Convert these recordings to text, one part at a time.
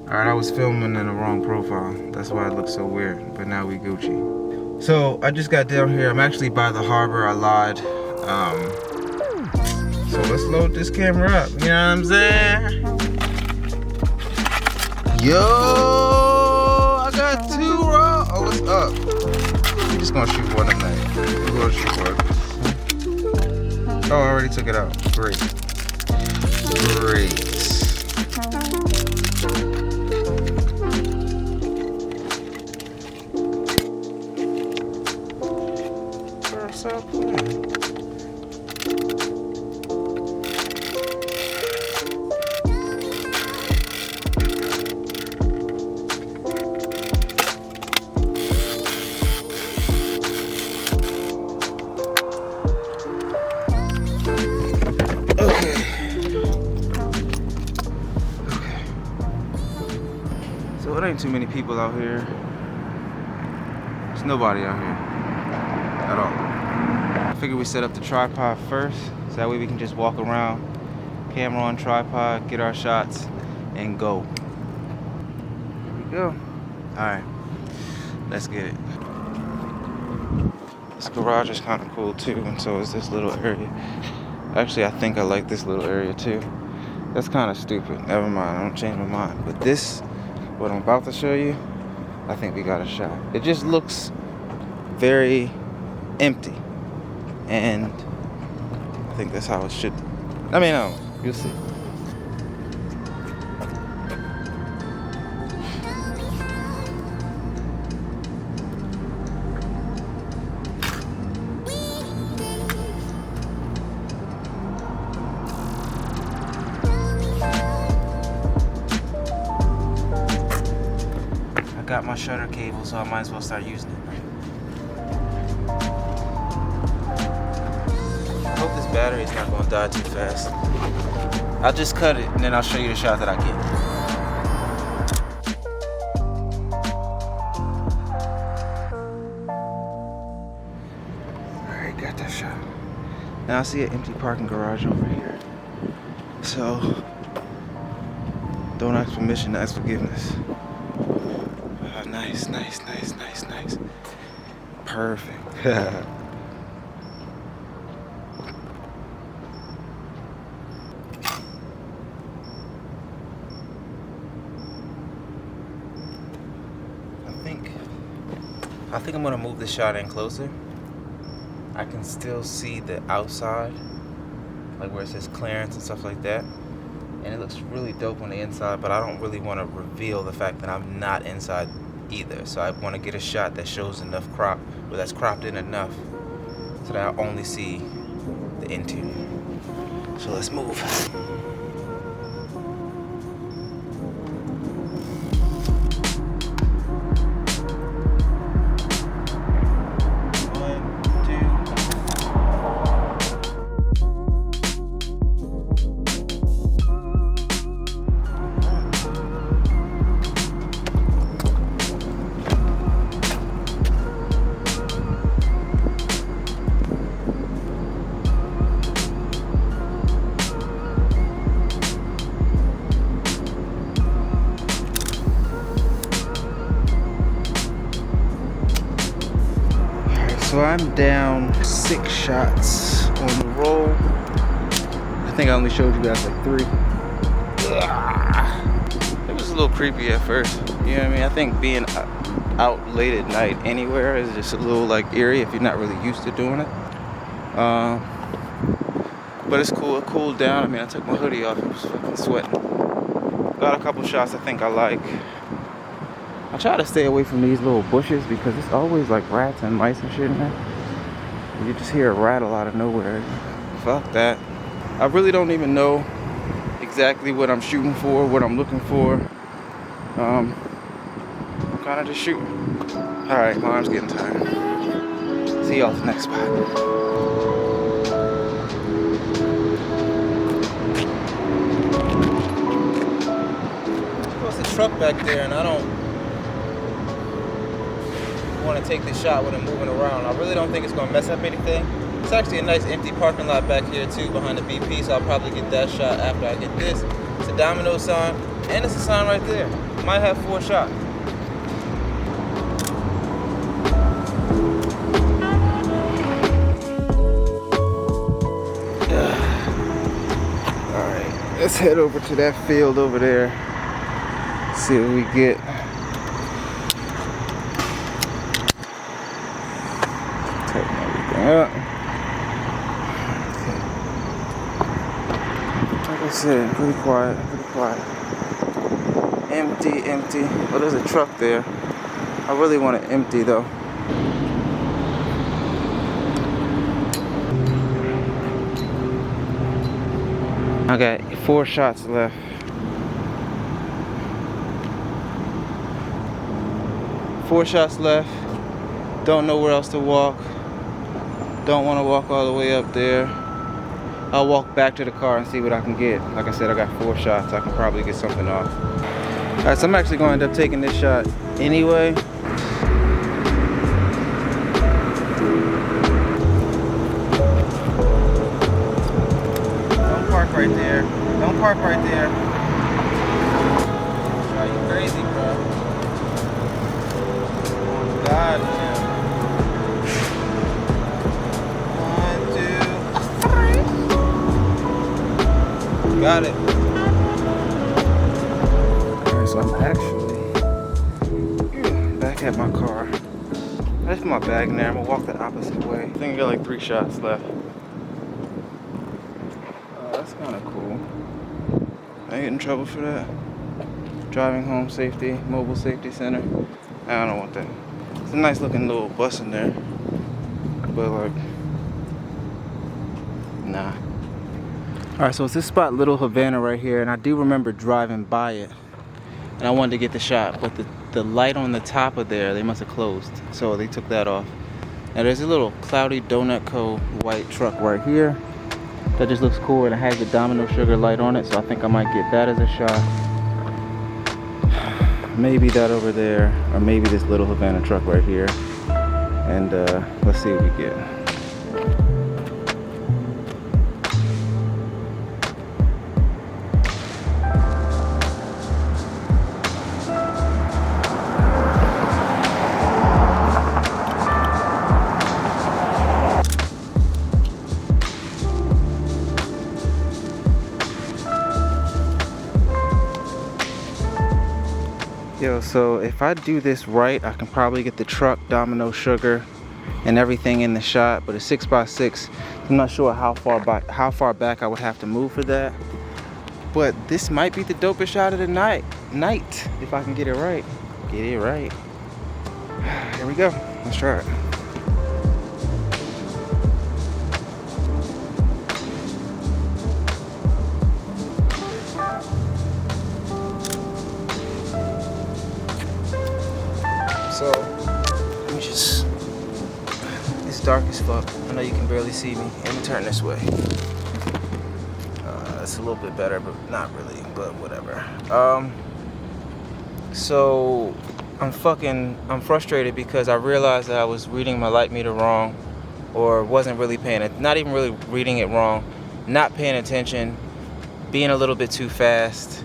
Alright, I was filming in the wrong profile. That's why it looks so weird. But now we Gucci. So I just got down here. I'm actually by the harbor. I lied. So let's load this camera up. You know what I'm saying? Yo, I got 2 raw. Oh, what's up? We're just gonna shoot one tonight. We're gonna shoot one. Oh, I already took it out. Great. Great. What's up? So it ain't too many people out here. There's nobody out here at all. I figured we set up the tripod first, so that way we can just walk around, camera on tripod, get our shots, and go. Here we go. Alright, let's get it. This garage is kind of cool too, and so is this little area. Actually, I think I like this little area too. That's kind of stupid. Never mind, I don't change my mind. But this, what I'm about to show you, I think we got a shot. It just looks very empty. And I think that's how it should. I mean, you'll see. I got my shutter cable, so I might as well start using it. I hope this battery's not gonna die too fast. I'll just cut it and then I'll show you the shot that I get. Alright, got that shot. Now I see an empty parking garage over here. So, don't ask permission, ask forgiveness. Nice, nice, nice, nice, nice. Perfect. I think I'm gonna move the shot in closer. I can still see the outside, like where it says clearance and stuff like that. And it looks really dope on the inside, but I don't really want to reveal the fact that I'm not inside either. So I want to get a shot that shows enough crop, or that's cropped in enough, so that I only see the interior. So let's move. So I'm down 6 shots on the roll. I think I only showed you guys like 3. It was a little creepy at first. You know what I mean? I think being out late at night anywhere is just a little like eerie if you're not really used to doing it. But it's cool. It cooled down. I mean, I took my hoodie off. It was fucking sweating. Got a couple shots I think I like. I try to stay away from these little bushes because it's always like rats and mice and shit in there. You just hear a rattle out of nowhere. Fuck that. I really don't even know exactly what I'm shooting for, what I'm looking for. I'm kind of just shooting. Alright, my arm's getting tired. See y'all at the next spot. There's a truck back there and I don't want to take this shot when I'm moving around. I really don't think it's going to mess up anything. It's actually a nice empty parking lot back here too behind the BP, so I'll probably get that shot after I get this. It's a domino sign, and it's a sign right there. Might have 4 shots. Alright, let's head over to that field over there. See what we get. Tighten everything up. Like I said, pretty quiet, pretty quiet. Empty, empty. Oh, there's a truck there. I really want it empty though. I got 4 shots left. 4 shots left. Don't know where else to walk. Don't want to walk all the way up there. I'll walk back to the car and see what I can get. Like I said, I got 4 shots. I can probably get something off. Alright, so I'm actually going to end up taking this shot anyway. Don't park right there. Don't park right there. Are you crazy, bro? Oh God, man. 1, 2, 3. Got it. Alright, so I'm actually back at my car. I left my bag in there. I'm gonna walk the opposite way. I think I got like 3 shots left. That's kind of cool. I get in trouble for that. Driving home safety, mobile safety center. I don't want that. It's a nice looking little bus in there, but like, nah. All right, so it's this spot, Little Havana, right here, and I do remember driving by it, and I wanted to get the shot, but the light on the top of there, they must have closed, so they took that off. Now there's a little Cloudy Donut Co. white truck right here that just looks cool, and it has the Domino Sugar light on it, so I think I might get that as a shot. Maybe that over there, or maybe this Little Havana truck right here, and let's see what we get. Yo, so if I do this right, I can probably get the truck, Domino Sugar, and everything in the shot. But a 6x6, I'm not sure how far back I would have to move for that. But this might be the dopest shot of the night if I can get it right. Get it right. Here we go. Let's try it. So, let me just, it's dark as fuck. I know you can barely see me. Let me turn this way. It's a little bit better, but not really, but whatever. So, I'm frustrated because I realized that I was reading my light meter wrong, or wasn't really paying it, not even really reading it wrong, not paying attention, being a little bit too fast,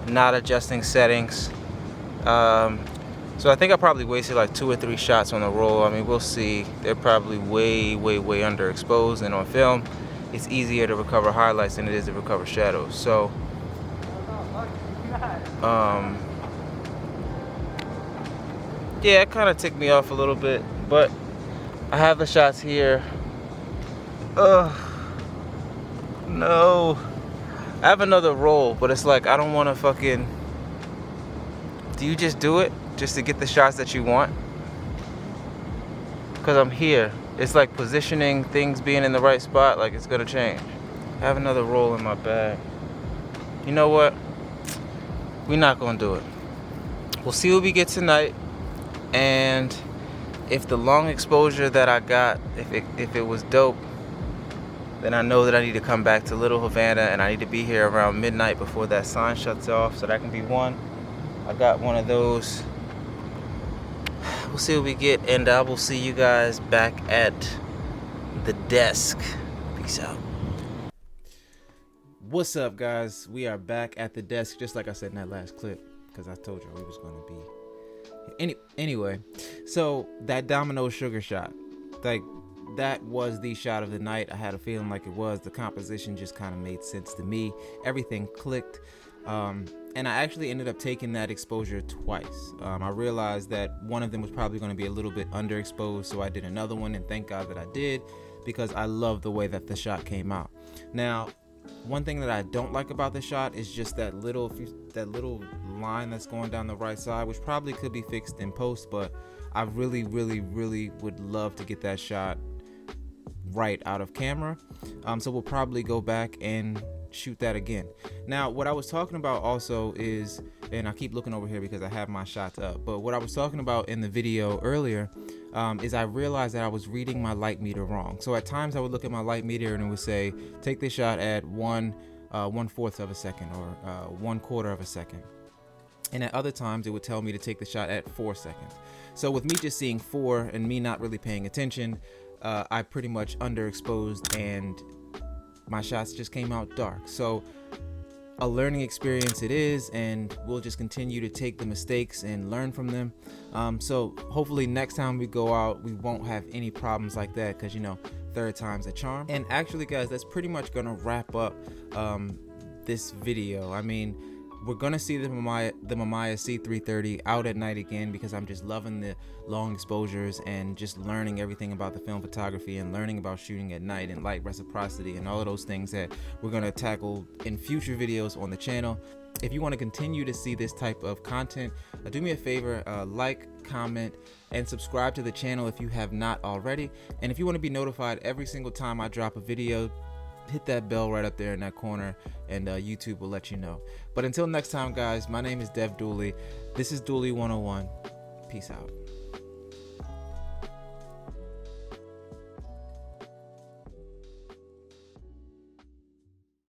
not adjusting settings. So I think I probably wasted like 2 or 3 shots on the roll. I mean, we'll see. They're probably way underexposed, and on film, it's easier to recover highlights than it is to recover shadows. So, yeah, it kind of ticked me off a little bit, but I have the shots here. Ugh, no. I have another roll, but it's like, I don't want to fucking, do you just do it? Just to get the shots that you want? Because I'm here. It's like positioning, things being in the right spot, like it's gonna change. I have another roll in my bag. You know what? We're not gonna do it. We'll see what we get tonight, and if the long exposure that I got, if it was dope, then I know that I need to come back to Little Havana, and I need to be here around midnight before that sign shuts off, so that can be one. I got one of those. We'll see what we get, and I will see you guys back at the desk. Peace out. What's up, guys? We are back at the desk, just like I said in that last clip. because I told you we was going to be anyway. So that Domino sugar shot, like, that was the shot of the night. I had a feeling like it was. The composition just kind of made sense to me. Everything clicked. And I actually ended up taking that exposure twice. I realized that one of them was probably going to be a little bit underexposed, so I did another one, and thank God that I did, because I love the way that the shot came out. Now, one thing that I don't like about the shot is just that little line that's going down the right side, which probably could be fixed in post, but I really would love to get that shot right out of camera. So we'll probably go back and shoot that again. Now, what I was talking about also is, and I keep looking over here because I have my shots up, but what I was talking about in the video earlier is I realized that I was reading my light meter wrong. So at times I would look at my light meter and it would say, take this shot at 1/4 of a second, or 1/4 of a second. And at other times it would tell me to take the shot at 4 seconds. So with me just seeing 4 and me not really paying attention, I pretty much underexposed and my shots just came out dark. So a learning experience it is, and we'll just continue to take the mistakes and learn from them. So hopefully next time we go out, we won't have any problems like that, because, you know, third time's a charm. And actually, guys, that's pretty much gonna wrap up this video. I mean, we're gonna see the Mamiya C330 out at night again, because I'm just loving the long exposures and just learning everything about the film photography and learning about shooting at night and light reciprocity and all of those things that we're gonna tackle in future videos on the channel. If you want to continue to see this type of content, do me a favor, like, comment, and subscribe to the channel if you have not already. And if you want to be notified every single time I drop a video, hit that bell right up there in that corner, and YouTube will let you know. But until next time, guys, my name is Dooley. This is Dooley 101. Peace out.